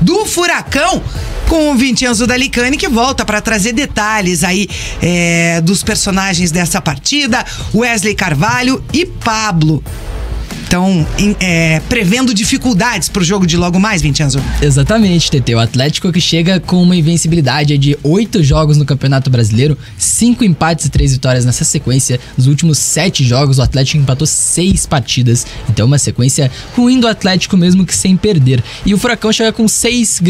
do Furacão, com o Vincenzo Dalicani, que volta para trazer detalhes aí dos personagens dessa partida, Wesley Carvalho e Pablo. Então, prevendo dificuldades pro jogo de logo mais, Vincenzo. Exatamente, TT. O Atlético que chega com uma invencibilidade de 8 jogos no Campeonato Brasileiro, 5 empates e 3 vitórias nessa sequência. Nos últimos 7 jogos, o Atlético empatou 6 partidas. Então, uma sequência ruim do Atlético, mesmo que sem perder. E o Furacão chega com 6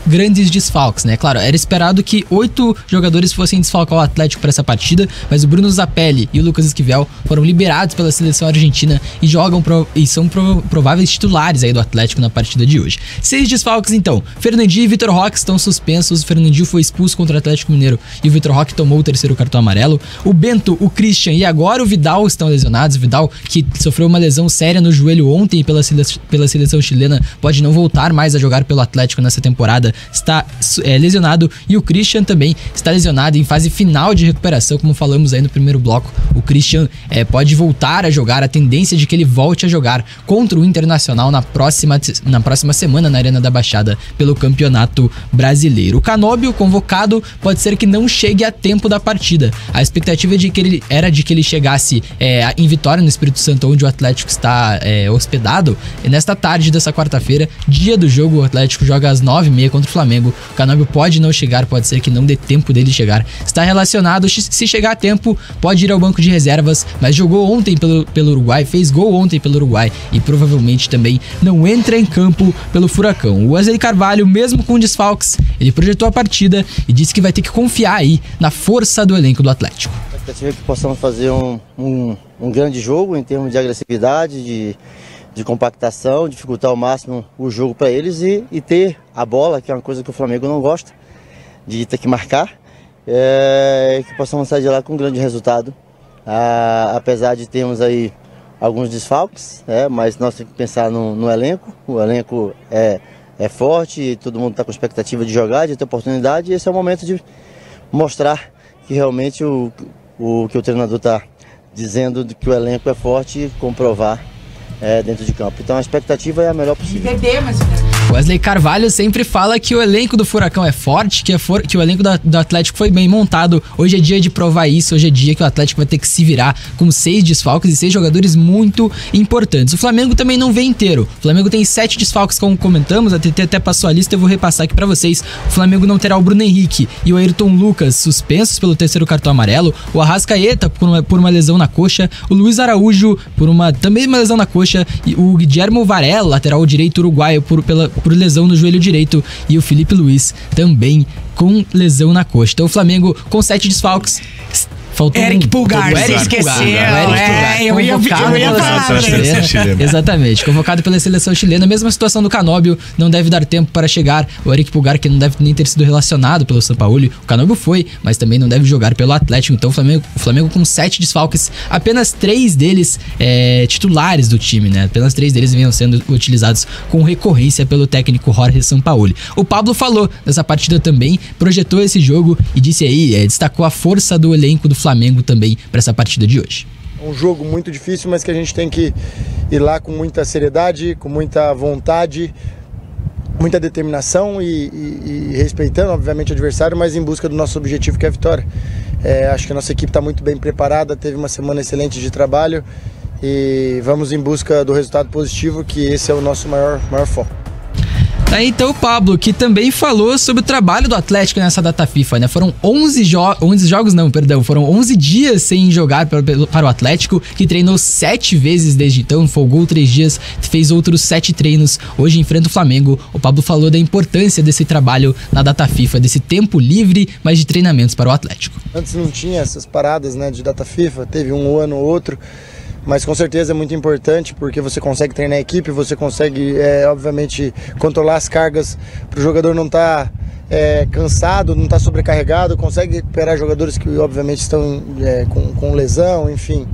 grandes desfalques, né? Claro, era esperado que 8 jogadores fossem desfalcar o Atlético para essa partida, mas o Bruno Zapelli e o Lucas Esquivel foram liberados pela seleção argentina e jogam e são prováveis titulares aí do Atlético na partida de hoje. 6 desfalques então. Fernandinho e Vitor Roque estão suspensos. O Fernandinho foi expulso contra o Atlético Mineiro e o Vitor Roque tomou o 3º cartão amarelo. O Bento, o Christian e agora o Vidal estão lesionados. O Vidal, que sofreu uma lesão séria no joelho ontem pela seleção chilena, pode não voltar mais a jogar pelo Atlético nessa temporada, está lesionado. E o Christian também está lesionado em fase final de recuperação, como falamos aí no primeiro bloco. O Christian pode voltar a jogar, a tendência de que ele volte a jogar contra o Internacional na próxima semana na Arena da Baixada pelo Campeonato Brasileiro. O Canóbio, convocado, pode ser que não chegue a tempo da partida. A expectativa era de que ele chegasse em Vitória, no Espírito Santo, onde o Atlético está hospedado. E nesta tarde dessa quarta-feira, dia do jogo, o Atlético joga às 9h30 contra o Flamengo. O Canóbio pode não chegar, pode ser que não dê tempo dele chegar. Está relacionado, se chegar a tempo, pode ir ao banco de reservas, mas jogou ontem pelo Uruguai, fez gol ontem pelo Uruguai e provavelmente também não entra em campo pelo Furacão. O Wesley Carvalho, mesmo com desfalques, ele projetou a partida e disse que vai ter que confiar aí na força do elenco do Atlético. A expectativa é que possamos fazer um grande jogo em termos de agressividade, de compactação, dificultar ao máximo o jogo para eles e ter a bola, que é uma coisa que o Flamengo não gosta, de ter que marcar, que possamos sair de lá com um grande resultado, apesar de termos aí alguns desfalques, mas nós temos que pensar no elenco. O elenco é forte e todo mundo está com expectativa de jogar, de ter oportunidade, e esse é o momento de mostrar que realmente o que o treinador está dizendo, de que o elenco é forte, e comprovar dentro de campo. Então a expectativa é a melhor possível. Wesley Carvalho sempre fala que o elenco do Furacão é forte, que o elenco do Atlético foi bem montado. Hoje é dia de provar isso, hoje é dia que o Atlético vai ter que se virar com 6 desfalques e 6 jogadores muito importantes. O Flamengo também não vem inteiro. O Flamengo tem 7 desfalques, como comentamos, a TT até passou a lista, eu vou repassar aqui pra vocês. O Flamengo não terá o Bruno Henrique e o Ayrton Lucas suspensos pelo 3º cartão amarelo, o Arrascaeta por uma lesão na coxa, o Luiz Araújo também uma lesão na coxa, e o Guillermo Varela, lateral direito uruguaio, por lesão no joelho direito, e o Felipe Luiz também com lesão na coxa. Então o Flamengo com 7 desfalques. Faltou Eric Pulgar, você esqueceu. Eu ia falar. Exatamente, convocado pela seleção chilena. Mesma situação do Canóbio, não deve dar tempo para chegar. O Eric Pulgar, que não deve nem ter sido relacionado pelo São Paulo. O Canóbio foi, mas também não deve jogar pelo Atlético. Então o Flamengo com 7 desfalques, apenas 3 deles titulares do time, né? Apenas 3 deles vinham sendo utilizados com recorrência pelo técnico Jorge Sampaoli. O Pablo falou dessa partida também, projetou esse jogo e disse aí, destacou a força do elenco do Flamengo também para essa partida de hoje. Um jogo muito difícil, mas que a gente tem que ir lá com muita seriedade, com muita vontade, muita determinação e respeitando, obviamente, o adversário, mas em busca do nosso objetivo, que é a vitória. Acho que a nossa equipe está muito bem preparada, teve uma semana excelente de trabalho e vamos em busca do resultado positivo, que esse é o nosso maior foco. Tá aí então o Pablo, que também falou sobre o trabalho do Atlético nessa data FIFA, né? Foram 11 dias sem jogar para o Atlético, que treinou 7 vezes desde então, folgou 3 dias, fez outros 7 treinos, hoje enfrenta o Flamengo. O Pablo falou da importância desse trabalho na data FIFA, desse tempo livre, mas de treinamentos para o Atlético. Antes não tinha essas paradas, né, de data FIFA, teve um ano ou outro, mas com certeza é muito importante, porque você consegue treinar a equipe, você consegue, obviamente, controlar as cargas para o jogador não estar cansado, não estar sobrecarregado, consegue recuperar jogadores que obviamente estão com lesão, enfim.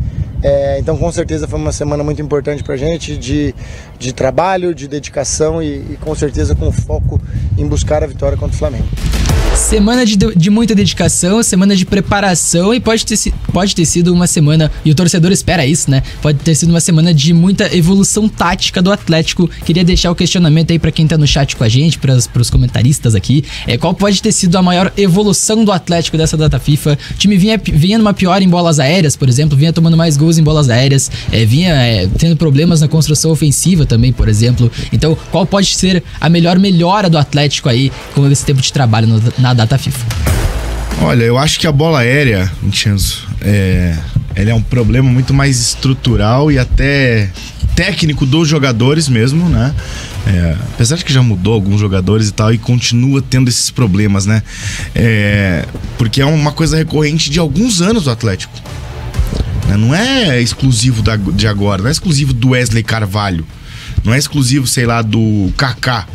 Então com certeza foi uma semana muito importante para a gente, de de trabalho, de dedicação e com certeza com foco em buscar a vitória contra o Flamengo. Semana de muita dedicação, semana de preparação, e pode ter sido uma semana, e o torcedor espera isso, né? Pode ter sido uma semana de muita evolução tática do Atlético. Queria deixar o questionamento aí pra quem tá no chat com a gente, pros comentaristas aqui. Qual pode ter sido a maior evolução do Atlético dessa data FIFA? O time vinha numa pior em bolas aéreas, por exemplo, vinha tomando mais gols em bolas aéreas, vinha tendo problemas na construção ofensiva também, por exemplo. Então, qual pode ser a melhora do Atlético aí com esse tempo de trabalho na data FIFA? Olha, eu acho que a bola aérea, Vincenzo, ele é um problema muito mais estrutural e até técnico dos jogadores mesmo, né? Apesar de que já mudou alguns jogadores e tal, e continua tendo esses problemas, né? Porque é uma coisa recorrente de alguns anos do Atlético. Não é exclusivo de agora, não é exclusivo do Wesley Carvalho, não é exclusivo, sei lá, do Kaká,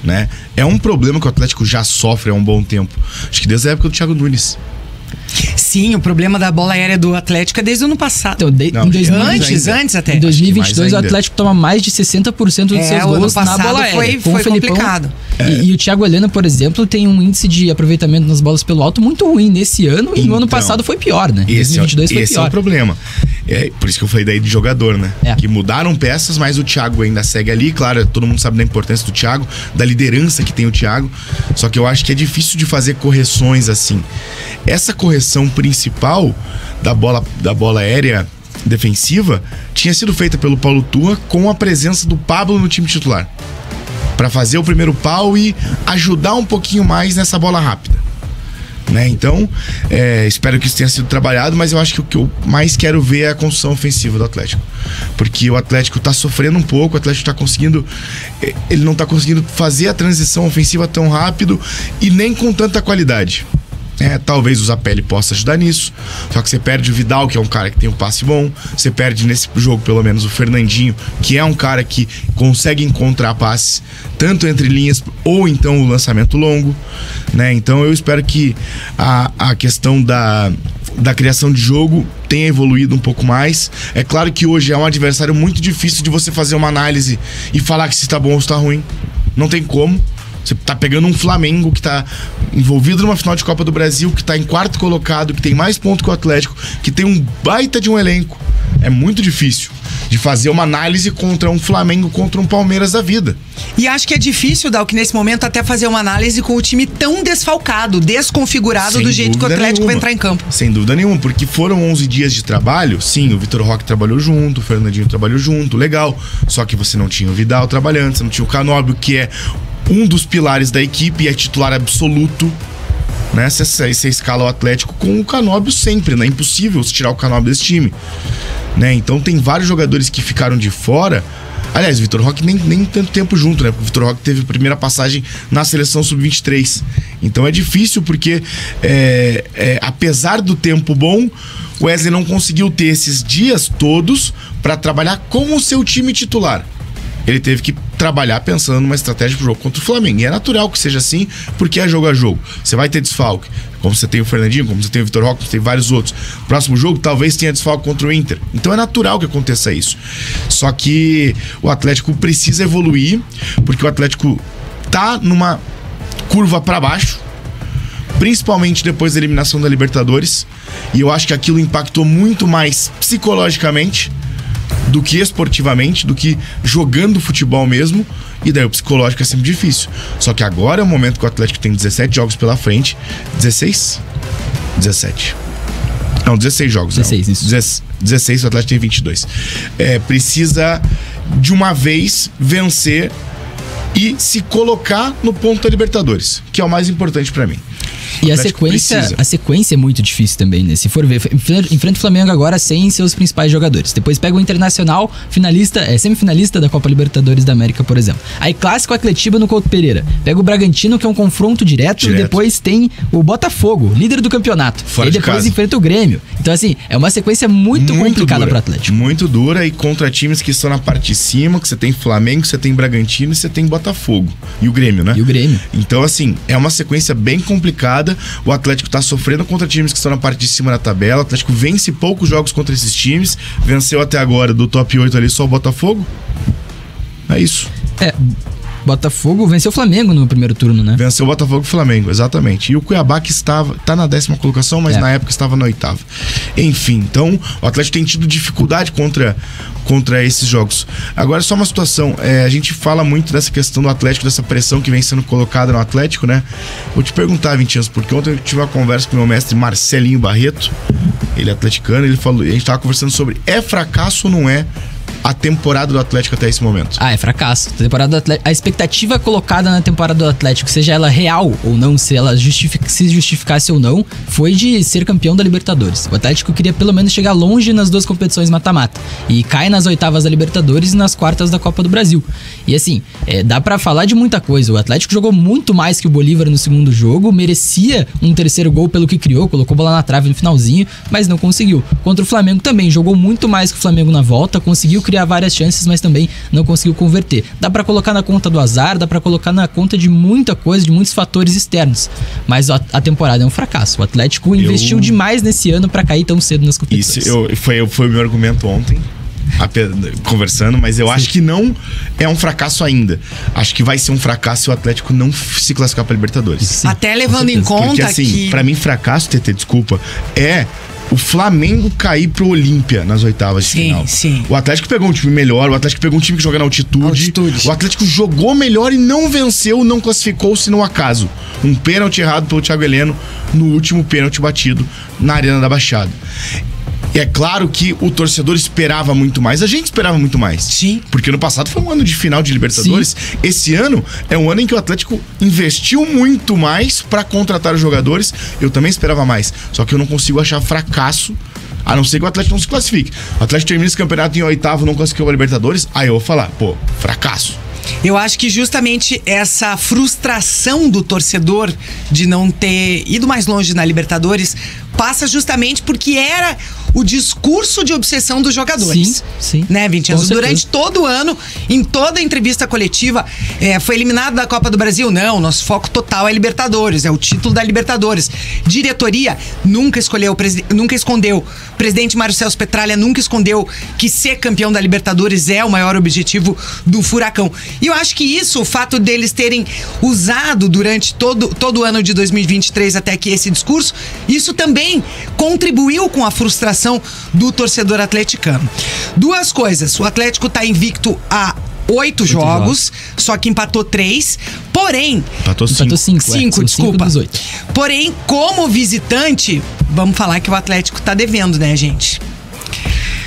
né? É um problema que o Atlético já sofre há um bom tempo. Acho que desde a época do Thiago Nunes. Sim, o problema da bola aérea do Atlético é desde o ano passado. Então, antes até. Em 2022 o Atlético toma mais de 60% dos seus gols na bola aérea. Foi complicado. E o Thiago Heleno, por exemplo, tem um índice de aproveitamento nas bolas pelo alto muito ruim nesse ano, e no ano passado foi pior, né? Esse é o problema. Por isso que eu falei daí de jogador, né? Que mudaram peças, mas o Thiago ainda segue ali. Claro, todo mundo sabe da importância do Thiago, da liderança que tem o Thiago. Só que eu acho que é difícil de fazer correções assim. Essa correção principal da bola aérea defensiva tinha sido feita pelo Paulo Turra com a presença do Pablo no time titular, para fazer o primeiro pau e ajudar um pouquinho mais nessa bola rápida, né? Então, espero que isso tenha sido trabalhado, mas eu acho que o que eu mais quero ver é a construção ofensiva do Atlético, porque o Atlético tá sofrendo um pouco, o Atlético tá conseguindo, ele não tá conseguindo fazer a transição ofensiva tão rápido e nem com tanta qualidade. Talvez o Zapelli possa ajudar nisso. Só que você perde o Vidal, que é um cara que tem um passe bom. Você perde nesse jogo, pelo menos, o Fernandinho, que é um cara que consegue encontrar passes tanto entre linhas ou então o lançamento longo, né? Então eu espero que a questão da criação de jogo tenha evoluído um pouco mais. É claro que hoje é um adversário muito difícil de você fazer uma análise e falar que se está bom ou se está ruim. Não tem como. Você tá pegando um Flamengo que tá envolvido numa final de Copa do Brasil, que tá em quarto colocado, que tem mais pontos que o Atlético, que tem um baita de um elenco. É muito difícil de fazer uma análise contra um Flamengo, contra um Palmeiras da vida. E acho que é difícil, Dalk, nesse momento, até fazer uma análise com o time tão desfalcado, desconfigurado do jeito que o Atlético vai entrar em campo. Sem dúvida nenhuma, porque foram 11 dias de trabalho. Sim, o Vitor Roque trabalhou junto, o Fernandinho trabalhou junto, legal. Só que você não tinha o Vidal trabalhando, você não tinha o Canóbio, que é um dos pilares da equipe e é titular absoluto, né? Você escala o Atlético com o Canóbio sempre, né? É impossível você tirar o Canóbio desse time, né? Então tem vários jogadores que ficaram de fora. Aliás, o Vitor Roque nem tanto tempo junto, né? Porque o Vitor Roque teve a primeira passagem na seleção sub-23. Então é difícil porque, apesar do tempo bom, o Wesley não conseguiu ter esses dias todos para trabalhar com o seu time titular. Ele teve que trabalhar pensando numa estratégia pro jogo contra o Flamengo. E é natural que seja assim, porque é jogo a jogo. Você vai ter desfalque, como você tem o Fernandinho, como você tem o Vitor Roque, como você tem vários outros. Próximo jogo, talvez tenha desfalque contra o Inter. Então é natural que aconteça isso. Só que o Atlético precisa evoluir, porque o Atlético tá numa curva para baixo, principalmente depois da eliminação da Libertadores. E eu acho que aquilo impactou muito mais psicologicamente do que esportivamente, do que jogando futebol mesmo. E daí o psicológico é sempre difícil. Só que agora é o momento que o Atlético tem 17 jogos pela frente. 16? 17. Não, 16 jogos. 16, não. Isso. 16, o Atlético tem 22. Precisa de uma vez vencer e se colocar no ponto da Libertadores, que é o mais importante pra mim. E a sequência é muito difícil também, né? Se for ver, enfrenta o Flamengo agora sem seus principais jogadores. Depois pega o Internacional, semifinalista da Copa Libertadores da América, por exemplo. Aí clássico Atletiba no Couto Pereira. Pega o Bragantino, que é um confronto direto. E depois tem o Botafogo, líder do campeonato. Fora e depois enfrenta o Grêmio. Então assim, é uma sequência muito complicada pro Atlético. Muito dura, e contra times que estão na parte de cima, que você tem Flamengo, você tem Bragantino e você tem Botafogo. E o Grêmio, né? E o Grêmio. Então assim, é uma sequência bem complicada. O Atlético tá sofrendo contra times que estão na parte de cima da tabela. O Atlético vence poucos jogos contra esses times. Venceu até agora do top 8 ali só o Botafogo. É isso. Botafogo venceu o Flamengo no primeiro turno, né? Venceu o Botafogo e o Flamengo, exatamente. E o Cuiabá que tá na 10ª colocação, mas na época estava na 8ª. Enfim, então o Atlético tem tido dificuldade contra esses jogos. Agora só uma situação, a gente fala muito dessa questão do Atlético, dessa pressão que vem sendo colocada no Atlético, né? Vou te perguntar, Vintinhas, porque ontem eu tive uma conversa com o meu mestre Marcelinho Barreto, ele é atleticano, ele falou, a gente tava conversando sobre fracasso ou não é a temporada do Atlético até esse momento? É fracasso. A expectativa colocada na temporada do Atlético, seja ela real ou não, se ela se justificasse ou não, foi de ser campeão da Libertadores. O Atlético queria pelo menos chegar longe nas 2 competições mata-mata. E cai nas 8ª da Libertadores e nas 4ª da Copa do Brasil. E assim, dá pra falar de muita coisa. O Atlético jogou muito mais que o Bolívar no segundo jogo, merecia um 3º gol pelo que criou, colocou bola na trave no finalzinho, mas não conseguiu. Contra o Flamengo também, jogou muito mais que o Flamengo na volta, conseguiu criar várias chances, mas também não conseguiu converter. Dá pra colocar na conta do azar, dá pra colocar na conta de muita coisa, de muitos fatores externos. Mas a temporada é um fracasso. O Atlético investiu demais nesse ano pra cair tão cedo nas competições. Isso foi o meu argumento ontem, conversando, mas eu acho que não é um fracasso ainda. Acho que vai ser um fracasso se o Atlético não se classificar pra Libertadores. Sim, até levando em conta porque, assim, que... pra mim, fracasso, TT, desculpa, o Flamengo cair pro Olímpia nas 8ª de final. Sim. O Atlético pegou um time melhor, o Atlético pegou um time que joga na altitude. O Atlético jogou melhor e não venceu, não classificou-se no acaso. Um pênalti errado pelo Thiago Heleno no último pênalti batido na Arena da Baixada. E é claro que o torcedor esperava muito mais. A gente esperava muito mais. Sim. Porque ano passado foi um ano de final de Libertadores. Sim. Esse ano é um ano em que o Atlético investiu muito mais pra contratar os jogadores. Eu também esperava mais. Só que eu não consigo achar fracasso, a não ser que o Atlético não se classifique. O Atlético termina esse campeonato em 8º, não classificou a Libertadores. Aí eu vou falar, fracasso. Eu acho que justamente essa frustração do torcedor de não ter ido mais longe na Libertadores passa justamente porque era o discurso de obsessão dos jogadores. Sim. Né, Vincenzo? Durante todo o ano, em toda entrevista coletiva, foi eliminado da Copa do Brasil? Não, nosso foco total é Libertadores, é o título da Libertadores. Diretoria nunca escondeu. O presidente Mário Celso Petralha nunca escondeu que ser campeão da Libertadores é o maior objetivo do Furacão. E eu acho que isso, o fato deles terem usado durante todo o ano de 2023 até aqui esse discurso, isso também contribuiu com a frustração do torcedor atleticano. 2 coisas, o Atlético tá invicto há 8 jogos, só que empatou 3, porém... Empatou 5, desculpa. Porém, como visitante, vamos falar que o Atlético tá devendo, né, gente?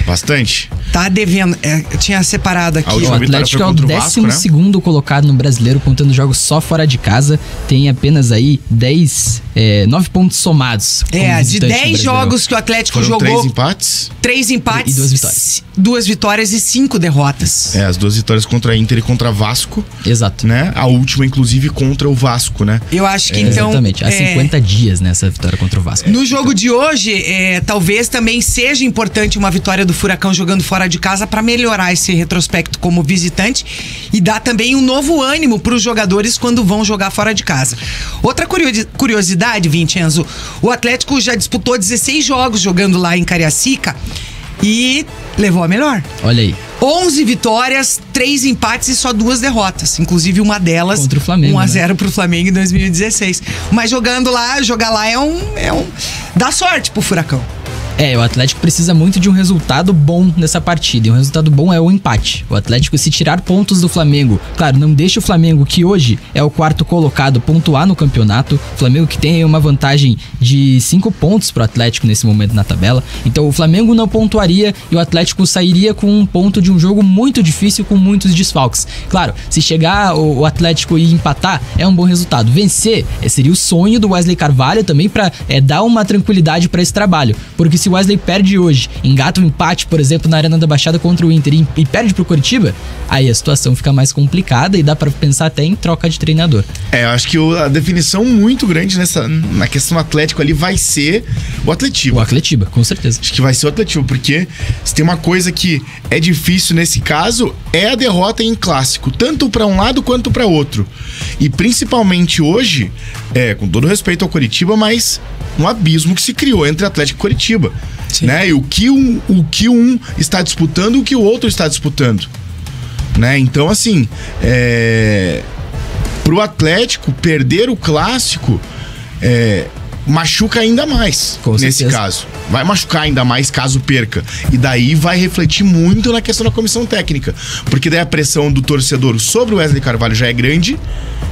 Bastante. Tá devendo. Eu tinha separado aqui. O Atlético é o 12º colocado no Brasileiro, contando jogos só fora de casa. Tem apenas aí 9 pontos somados. De 10 jogos que o Atlético jogou. 3 empates. 3 empates. E 2 vitórias. 2 vitórias e 5 derrotas. As 2 vitórias contra a Inter e contra Vasco. Exato. Né? A última, inclusive, contra o Vasco, né? Eu acho que então... Exatamente. Há 50 dias nessa vitória contra o Vasco. No jogo de hoje, talvez também seja importante uma vitória do Furacão jogando fora de casa para melhorar esse retrospecto como visitante e dar também um novo ânimo para os jogadores quando vão jogar fora de casa. Outra curiosidade, Vincenzo, o Atlético já disputou 16 jogos jogando lá em Cariacica e levou a melhor. Olha aí. 11 vitórias, 3 empates e só 2 derrotas. Inclusive uma delas contra o Flamengo, 1-0 pro Flamengo em 2016. Mas jogar lá é um dá sorte pro Furacão. O Atlético precisa muito de um resultado bom nessa partida. E um resultado bom é o empate. O Atlético, se tirar pontos do Flamengo, claro, não deixa o Flamengo, que hoje é o 4º colocado, pontuar no campeonato. O Flamengo que tem uma vantagem de 5 pontos pro Atlético nesse momento na tabela. Então o Flamengo não pontuaria e o Atlético sairia com um ponto de um jogo muito difícil, com muitos desfalques. Claro, se chegar o Atlético e empatar, é um bom resultado. Vencer seria o sonho do Wesley Carvalho também para dar uma tranquilidade para esse trabalho. Porque se o Wesley perde hoje, engata um empate, por exemplo, na Arena da Baixada contra o Inter e perde pro Coritiba, aí a situação fica mais complicada e dá pra pensar até em troca de treinador. Eu acho que a definição muito grande na questão Atlético ali vai ser o Atletiba. O Atletiba, com certeza. Acho que vai ser o Atletiba, porque se tem uma coisa que é difícil nesse caso, é a derrota em clássico, tanto pra um lado quanto pra outro. E principalmente hoje, com todo respeito ao Coritiba, mas um abismo que se criou entre Atlético e Coritiba. Né? E o que um está disputando e o que o outro está disputando. né? Então, assim, pro Atlético perder o clássico machuca ainda mais. Com nesse certeza. caso. Vai machucar ainda mais caso perca. E daí vai refletir muito na questão da comissão técnica. Porque daí a pressão do torcedor sobre o Wesley Carvalho já é grande.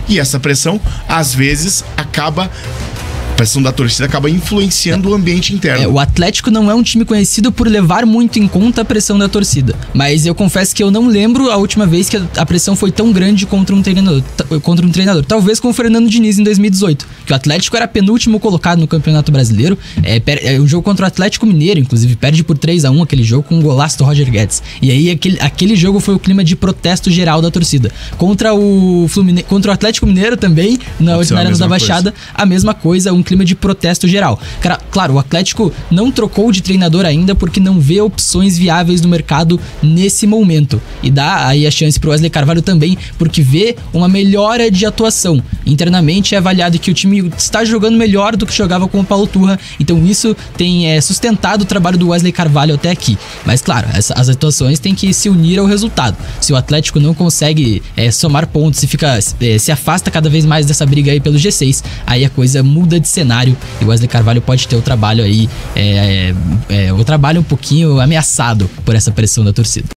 E essa pressão, às vezes, a pressão da torcida acaba influenciando o ambiente interno. O Atlético não é um time conhecido por levar muito em conta a pressão da torcida. Mas eu confesso que eu não lembro a última vez que a pressão foi tão grande contra um treinador. Talvez com o Fernando Diniz em 2018. Que o Atlético era penúltimo colocado no Campeonato Brasileiro. O jogo contra o Atlético Mineiro, inclusive, perde por 3-1 aquele jogo com um golaço do Roger Guedes. E aí aquele jogo foi o clima de protesto geral da torcida. Contra o Atlético Mineiro também, na Arena da Baixada, a mesma coisa, um clima de protesto geral. Claro, o Atlético não trocou de treinador ainda porque não vê opções viáveis no mercado nesse momento. E dá aí a chance pro Wesley Carvalho também, porque vê uma melhora de atuação. Internamente é avaliado que o time está jogando melhor do que jogava com o Paulo Turra, então isso tem sustentado o trabalho do Wesley Carvalho até aqui. Mas claro, as atuações têm que se unir ao resultado. Se o Atlético não consegue somar pontos e se afasta cada vez mais dessa briga aí pelo G6, aí a coisa muda de cenário e o Wesley Carvalho pode ter o trabalho aí, um pouquinho ameaçado por essa pressão da torcida.